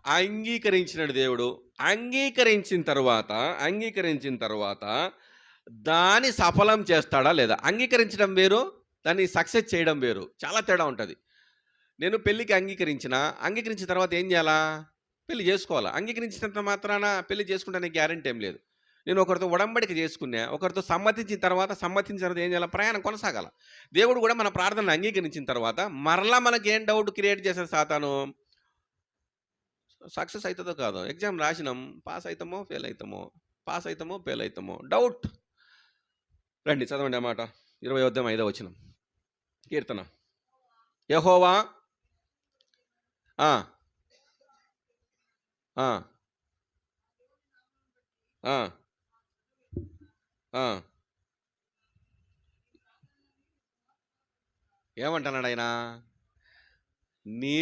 అంగీకరించినాడు దేవుడు. అంగీకరించిన తర్వాత దాన్ని సఫలం చేస్తాడా లేదా? అంగీకరించడం వేరు, దాన్ని సక్సెస్ చేయడం వేరు. చాలా తేడా ఉంటది. నేను పెళ్ళికి అంగీకరించిన తర్వాత ఏం చేయాలా? పెళ్లి చేసుకోవాలా. అంగీకరించినంత మాత్రాన పెళ్లి చేసుకుంటానికి గ్యారంటీ ఏం లేదు. నేను ఒకరితో ఉడంబడిక చేసుకున్నా, ఒకరితో సమ్మతించిన తర్వాత ఏం చేయాలా? ప్రయాణం కొనసాగాల. దేవుడు కూడా మన ప్రార్థనను అంగీకరించిన తర్వాత మరలా మనకేం డౌట్ క్రియేట్ చేశాడు సాతాను? సక్సెస్ అయితదో కాదో, ఎగ్జామ్ రాసినాం, పాస్ అయితామో, ఫెయిల్ అయితామో, పాస్ అయితామో, ఫెయిల్ అయితామో, డౌట్. రండి చదవండి ఆ మాట. 20వ అధ్యాయం 5వ వచనం. కీర్తన. యెహోవా ఆ! ఆ! ఆ! ఆ! ఏమంటున్నాడాయన? నీ